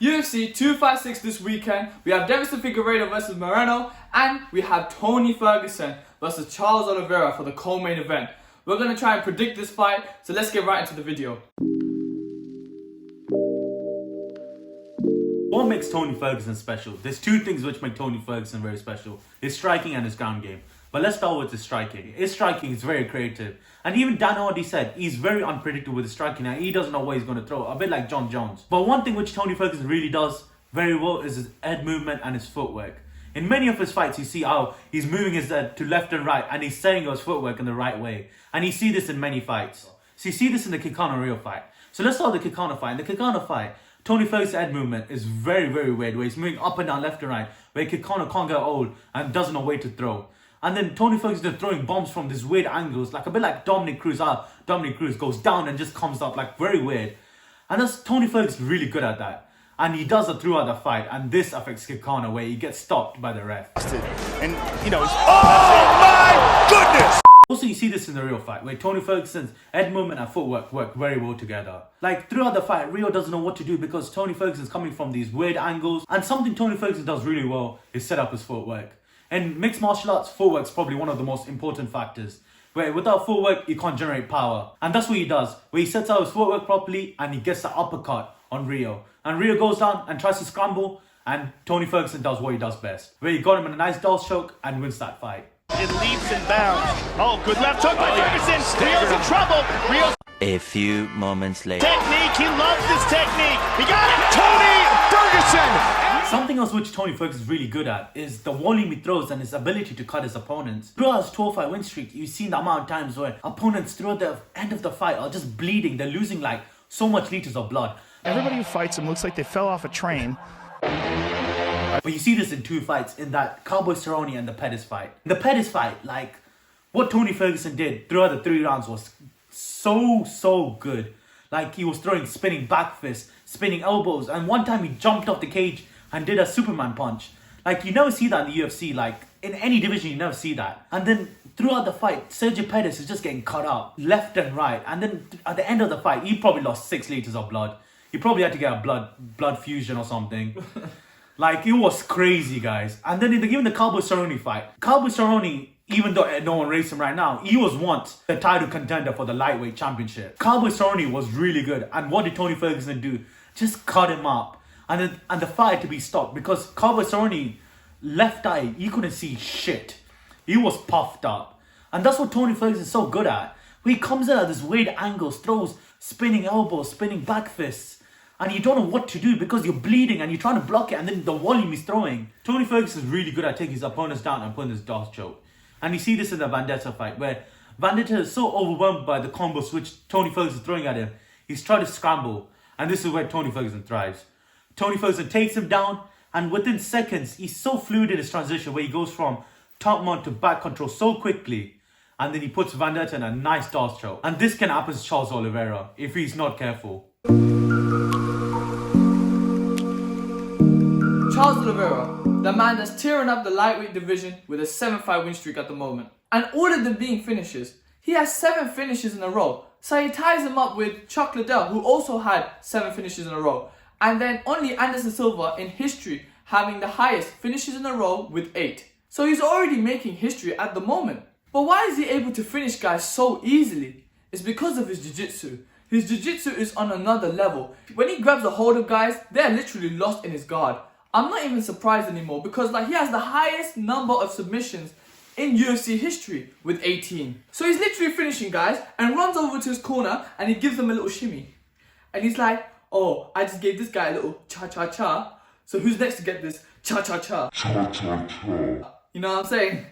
UFC 256 this weekend. We have Deiveson Figueiredo versus Moreno, and we have Tonyferguson versus Charles Oliviera for the co-main event. We're going to try and predict this fight, so let's get right into the video. What makes Tonyferguson special? There's two things which make Tonyferguson very special. His striking and his ground game. But let's start with his striking. His striking is very creative. And even Dan Hardy said he's very unpredictable with his striking. Now, he doesn't know what he's going to throw. A bit like John Jones. But one thing which Tonyferguson really does very well is his head movement and his footwork. In many of his fights, you see how he's moving his head to left and right. And he's setting his footwork in the right way. And you see this in many fights. So you see this in the Kikano-Rio fight. So let's start with the Kikano fight. In the Kikano fight, Tonyferguson's head movement is very, very weird. Where he's moving up and down, left and right. Where Kikano can't get old and doesn't know where to throw. And then Tonyferguson is throwing bombs from these weird angles, like a bit like Dominic Cruz. Dominic Cruz goes down and just comes up, like very weird. And that's Tonyferguson really good at that. And he does it throughout the fight. And this affects Kikano, where he gets stopped by the ref. And, you know, oh my goodness! Also, you see this in the Rio fight, where Tonyferguson's head movement and footwork work very well together. Like, throughout the fight, Rio doesn't know what to do because Tonyferguson's coming from these weird angles. And something Tonyferguson does really well is set up his footwork. In mixed martial arts, footwork is probably one of the most important factors. Where without footwork, you can't generate power. And that's what he does, where he sets out his footwork properly and he gets the uppercut on Rio. And Rio goes down and tries to scramble, and Tonyferguson does what he does best. Where he got him in a nice dolls choke and wins that fight. It leaps and bounds. Oh, good left hook by Ferguson. Rio's in trouble. Rio's A few moments later. technique. He loves this technique. He got it. Tonyferguson. Something else which Tonyferguson is really good at is the volume he throws and his ability to cut his opponents. Throughout his 12-fight win streak, you've seen the amount of times where opponents throughout the end of the fight are just bleeding. They're losing like so much liters of blood. Everybody who fights him looks like they fell off a train. But you see this in two fights, in that Cowboy Cerrone and the Pettis fight. In the Pettis fight, like, what Tonyferguson did throughout the 3 rounds was so good. Like, he was throwing spinning back fists, spinning elbows, and one time he jumped off the cage and did a Superman punch. Like, you never see that in the UFC. Like, in any division, you never see that. And then throughout the fight, Sergio Pettis is just getting cut up left and right. And then at the end of the fight, he probably lost 6 liters of blood. He probably had to get a blood fusion or something. Like, it was crazy, guys. And then even the Cowboy Cerrone fight. Cowboy Cerrone, even though no one raced him right now, he was once the title contender for the lightweight championship. Cowboy Cerrone was really good. And what did Tonyferguson do? Just cut him up. And the fight to be stopped, because Cowboy Cerrone, left eye, he couldn't see shit. He was puffed up. And that's what Tonyferguson is so good at. He comes in at this weird angles, throws spinning elbows, spinning back fists. And you don't know what to do because you're bleeding and you're trying to block it, and then the volume he's throwing. Tonyferguson is really good at taking his opponents down and putting his dog choke. And you see this in the Vendetta fight, where Vendetta is so overwhelmed by the combos which Tonyferguson is throwing at him. He's trying to scramble. And this is where Tonyferguson thrives. Tonyferguson takes him down, and within seconds, he's so fluid in his transition, where he goes from top mount to back control so quickly. And then he puts Vendetta in a nice dog choke. And this can happen to Charles Oliveira if he's not careful. Charles Oliveira, the man that's tearing up the lightweight division with a 7-fight win streak at the moment. And all of them being finishes. He has 7 finishes in a row. So he ties him up with Chuck Liddell, who also had 7 finishes in a row. And then only Anderson Silva in history having the highest finishes in a row with 8. So he's already making history at the moment. But why is he able to finish guys so easily? It's because of his jiu-jitsu. His jiu-jitsu is on another level. When he grabs a hold of guys, they're literally lost in his guard. I'm not even surprised anymore, because like, he has the highest number of submissions in UFC history with 18. So he's literally finishing guys and runs over to his corner and he gives them a little shimmy. And he's like, oh, I just gave this guy a little cha-cha-cha. So who's next to get this cha-cha-cha? Cha-cha-cha. You know what I'm saying?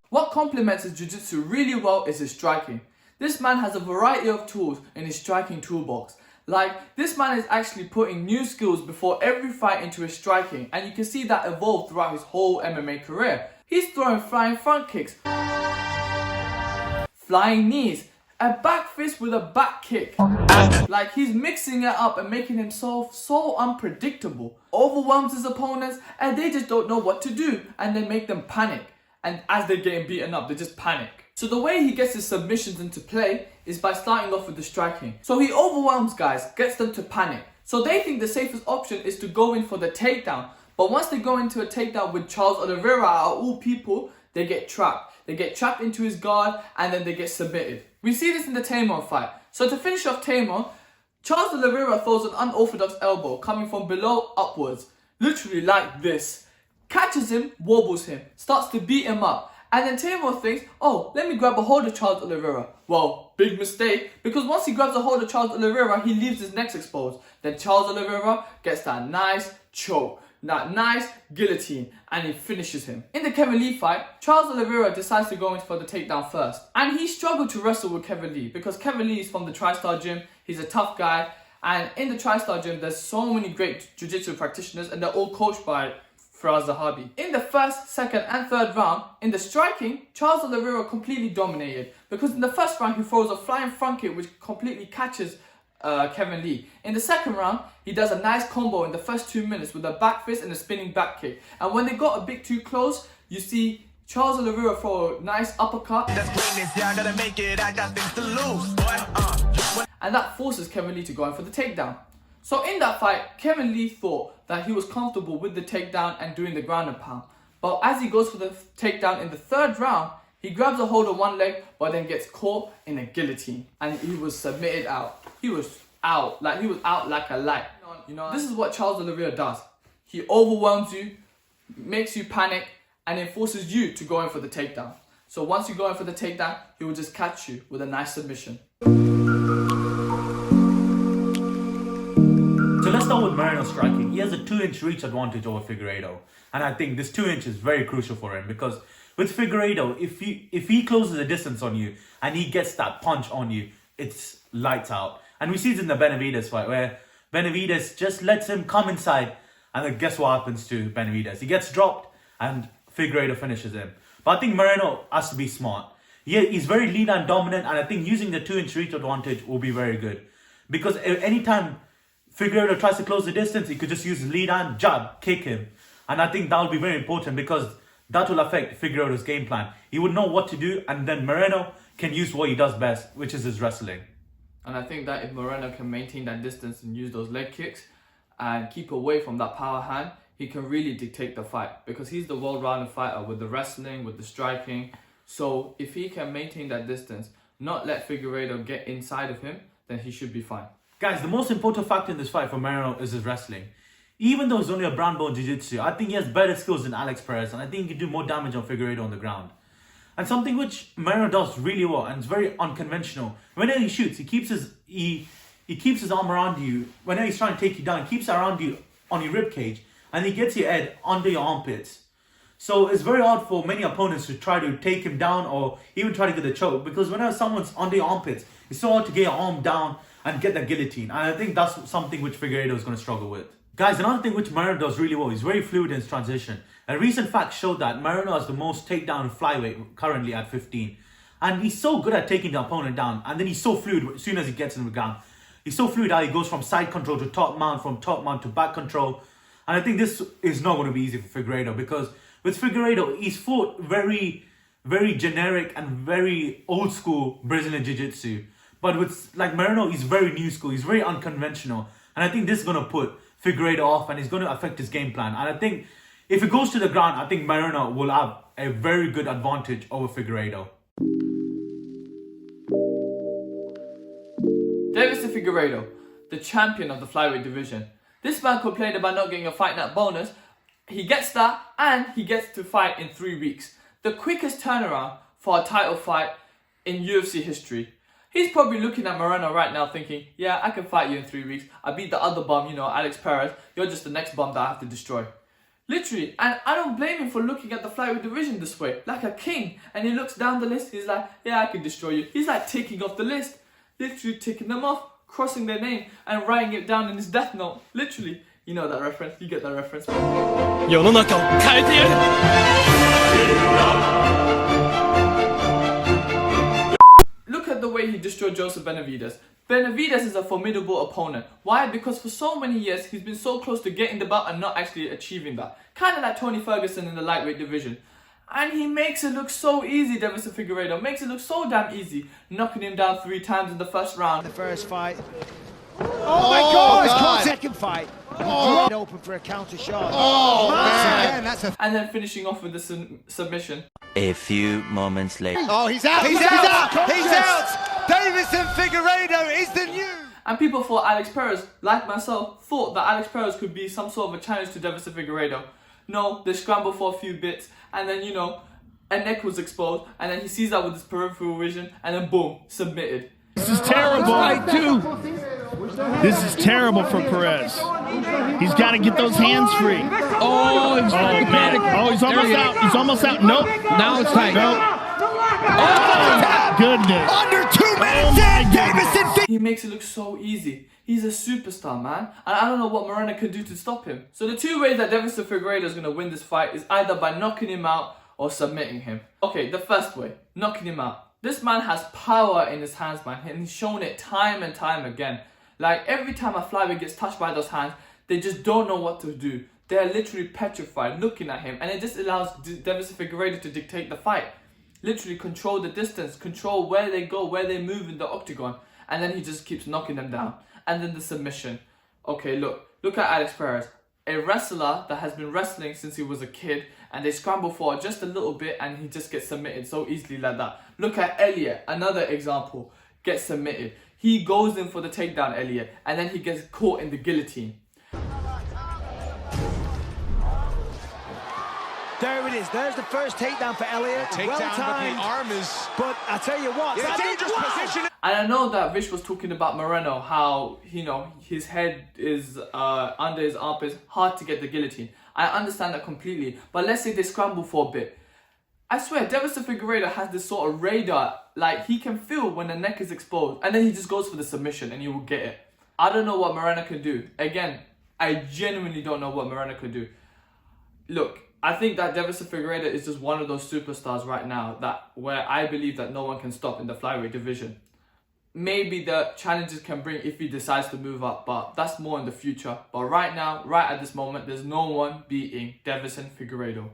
What complements his jiu-jitsu really well is his striking. This man has a variety of tools in his striking toolbox. Like, this man is actually putting new skills before every fight into his striking. And you can see that evolve throughout his whole MMA career. He's throwing flying front kicks, flying knees, a back fist with a back kick. Like, he's mixing it up and making himself so unpredictable. Overwhelms his opponents and they just don't know what to do, and they make them panic. And as they're getting beaten up, they just panic. So the way he gets his submissions into play is by starting off with the striking. So he overwhelms guys, gets them to panic. So they think the safest option is to go in for the takedown. But once they go into a takedown with Charles Oliveira, out of all people, they get trapped. They get trapped into his guard and then they get submitted. We see this in the Tamor fight. So to finish off Tamor, Charles Oliveira throws an unorthodox elbow coming from below upwards. Literally like this. Catches him, wobbles him, starts to beat him up. And then Tamor thinks, oh, let me grab a hold of Charles Oliveira. Well, big mistake, because once he grabs a hold of Charles Oliveira, he leaves his neck exposed. Then Charles Oliveira gets that nice choke, that nice guillotine, and he finishes him. In the Kevin Lee fight, Charles Oliveira decides to go in for the takedown first. And he struggled to wrestle with Kevin Lee, because Kevin Lee is from the TriStar Gym, he's a tough guy, and in the TriStar Gym, there's so many great jiu-jitsu practitioners, and they're all coached by Faraz Zahabi. In the first, second and third round, in the striking, Charles Oliveira completely dominated, because in the first round he throws a flying front kick which completely catches Kevin Lee. In the second round, he does a nice combo in the first 2 minutes with a back fist and a spinning back kick. And when they got a bit too close, you see Charles Oliveira throw a nice uppercut. And that forces Kevin Lee to go in for the takedown. So in that fight, Kevin Lee thought that he was comfortable with the takedown and doing the ground and pound. But as he goes for the takedown in the third round, he grabs a hold of one leg but then gets caught in a guillotine. And he was submitted out. He was out like a light. You know, this is what Charles Oliveira does. He overwhelms you, makes you panic, and then forces you to go in for the takedown. So once you go in for the takedown, he will just catch you with a nice submission. So let's start with Marino Striking. He has a 2-inch reach advantage over Figueiredo. And I think this 2 inch is very crucial for him, because with Figueiredo, if he closes the distance on you and he gets that punch on you, it's lights out. And we see it in the Benavidez fight, where Benavidez just lets him come inside, and then guess what happens to Benavidez? He gets dropped and Figueiredo finishes him. But I think Moreno has to be smart. He's very lean and dominant, and I think using the 2-inch reach advantage will be very good. Because anytime Figueiredo tries to close the distance, he could just use his lead hand, jab, kick him. And I think that will be very important, because that will affect Figueiredo's game plan. He would know what to do, and then Moreno can use what he does best, which is his wrestling. And I think that if Moreno can maintain that distance and use those leg kicks and keep away from that power hand, he can really dictate the fight, because he's the well-rounded fighter with the wrestling, with the striking. So if he can maintain that distance, not let Figueiredo get inside of him, then he should be fine. Guys, the most important factor in this fight for Moreno is his wrestling. Even though he's only a brown belt jiu-jitsu, I think he has better skills than Alex Perez, and I think he can do more damage on Figueiredo on the ground. And something which Moreno does really well, and it's very unconventional. Whenever he shoots, he keeps his arm around you. Whenever he's trying to take you down, he keeps it around you on your rib cage, and he gets your head under your armpits. So it's very hard for many opponents to try to take him down or even try to get the choke, because whenever someone's under your armpits, it's so hard to get your arm down and get the guillotine. And I think that's something which Figueiredo is going to struggle with. Guys, another thing which Moreno does really well, he's very fluid in his transition. A recent fact showed that Moreno has the most takedown flyweight currently at 15. And he's so good at taking the opponent down, and then he's so fluid as soon as he gets in the ground. He's so fluid how he goes from side control to top mount, from top mount to back control. And I think this is not going to be easy for Figueiredo, because with Figueiredo, he's fought very, very generic and very old school Brazilian Jiu-Jitsu. But with like Moreno, he's very new school, he's very unconventional. And I think this is going to put Figueiredo off, and it's going to affect his game plan. And I think if it goes to the ground, I think Moreno will have a very good advantage over Figueiredo. Deiveson Figueiredo, the champion of the flyweight division. This man complained about not getting a fight night bonus. He gets that, and he gets to fight in 3 weeks. The quickest turnaround for a title fight in UFC history. He's probably looking at Moreno right now thinking, yeah, I can fight you in 3 weeks. I beat the other bum, Alex Perez. You're just the next bum that I have to destroy. Literally, and I don't blame him for looking at the flyweight division this way, like a king. And he looks down the list, he's like, yeah, I can destroy you. He's like ticking off the list. Literally ticking them off, crossing their name, and writing it down in his death note. Literally. You know that reference, you get that reference. Look at the way he destroyed Joseph Benavidez. Benavidez is a formidable opponent. Why? Because for so many years, he's been so close to getting the belt and not actually achieving that. Kind of like Tonyferguson in the lightweight division. And he makes it look so easy, Deiveson Figueiredo. Makes it look so damn easy. Knocking him down 3 times in the first round. The first fight, Oh my God! It's called second fight. Open for a counter shot. Oh, man. Again, that's a... And then finishing off with the submission. A few moments later. Oh, he's out. He's out. He's out. Deiveson Figueiredo is the new. And people thought Alex Perez, like myself, thought that Alex Perez could be some sort of a challenge to Deiveson Figueiredo. No, they scrambled for a few bits, and then, you know, a neck was exposed, and then he sees that with his peripheral vision, and then boom, submitted. This is terrible. This is terrible for Perez. He's got to get those hands free. Oh, man. Oh, he's almost out. He's almost out. Nope. Now it's tight. Nope. Oh, goodness. Under 2 minutes in, Deiveson. He makes it look so easy. He's a superstar, man. And I don't know what Moreno can do to stop him. So the two ways that Deiveson Figueiredo is going to win this fight is either by knocking him out or submitting him. Okay, the first way, knocking him out. This man has power in his hands, man, and he's shown it time and time again. Like, every time a flyweight gets touched by those hands, they just don't know what to do. They're literally petrified looking at him, and it just allows Deiveson Figueiredo to dictate the fight. Literally control the distance, control where they go, where they move in the octagon, and then he just keeps knocking them down. And then the submission. Okay, look at Alex Perez, a wrestler that has been wrestling since he was a kid, and they scramble for just a little bit and he just gets submitted so easily like that. Look at Elliot, another example, gets submitted. He goes in for the takedown, Elliot, and then he gets caught in the guillotine. There it is. There's the first takedown for Elliot. Well timed. But the arm is... But I tell you what, in a dangerous position. And I know that Vish was talking about Moreno, how, you know, his head is under his armpits, hard to get the guillotine. I understand that completely, but let's say they scramble for a bit. I swear, Deiveson Figueiredo has this sort of radar, like he can feel when the neck is exposed, and then he just goes for the submission and he will get it. I don't know what Moreno can do. Again, I genuinely don't know what Moreno could do. Look, I think that Deiveson Figueiredo is just one of those superstars right now that where I believe that no one can stop in the flyweight division. Maybe the challenges can bring if he decides to move up, but that's more in the future. But right now, right at this moment, there's no one beating Deiveson Figueiredo.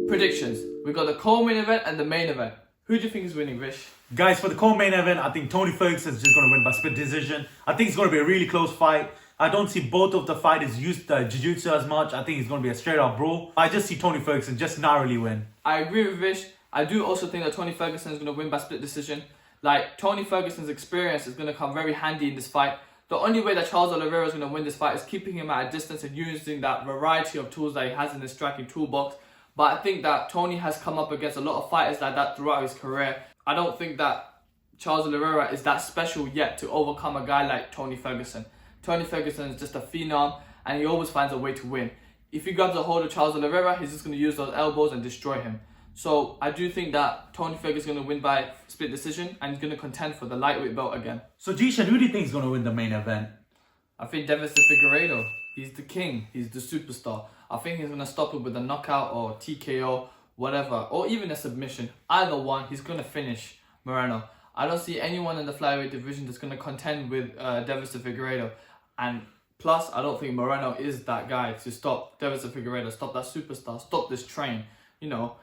Predictions. We got the co-main event and the main event. Who do you think is winning, Vish? Guys, for the co-main event, I think Tonyferguson is just going to win by split decision. I think it's going to be a really close fight. I don't see both of the fighters use the jiu-jitsu as much. I think it's going to be a straight-up brawl. I just see Tonyferguson just narrowly win. I agree with Vish. I do also think that Tonyferguson is going to win by split decision. Like, Tonyferguson's experience is going to come very handy in this fight. The only way that Charles Oliveira is going to win this fight is keeping him at a distance and using that variety of tools that he has in his striking toolbox. But I think that Tony has come up against a lot of fighters like that throughout his career. I don't think that Charles Oliveira is that special yet to overcome a guy like Tonyferguson. Tonyferguson is just a phenom and he always finds a way to win. If he grabs a hold of Charles Oliveira, he's just going to use those elbows and destroy him. So I do think that Tonyferguson is going to win by split decision and he's going to contend for the lightweight belt again. So Jeeshan, who do you think is going to win the main event? I think Deiveson Figueiredo. He's the king. He's the superstar. I think he's going to stop it with a knockout or TKO, whatever. Or even a submission. Either one, he's going to finish Moreno. I don't see anyone in the flyweight division that's going to contend with Deiveson Figueiredo. And plus, I don't think Moreno is that guy to stop Deiveson Figueiredo, stop that superstar, stop this train. You know,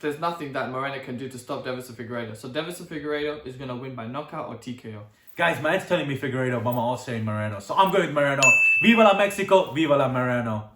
there's nothing that Moreno can do to stop Deiveson Figueiredo. So Deiveson Figueiredo is going to win by knockout or TKO. Guys, my head's telling me Figueiredo, but I'm also saying Moreno. So I'm going with Moreno. Viva la Mexico, viva la Moreno.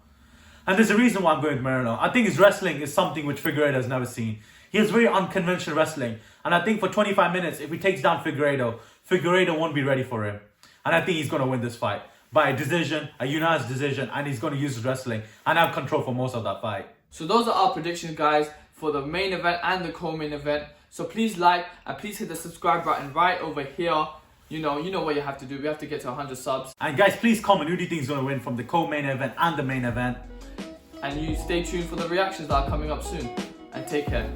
And there's a reason why I'm going with Moreno. I think his wrestling is something which Figueiredo has never seen. He has very unconventional wrestling. And I think for 25 minutes, if he takes down Figueiredo, Figueiredo won't be ready for him. And I think he's going to win this fight by a decision, a unanimous decision, and he's going to use his wrestling and have control for most of that fight. So those are our predictions, guys, for the main event and the co-main event. So please like and please hit the subscribe button right over here. You know what you have to do. We have to get to 100 subs. And guys, please comment who do you think is going to win from the co-main event and the main event. And you stay tuned for the reactions that are coming up soon. And take care.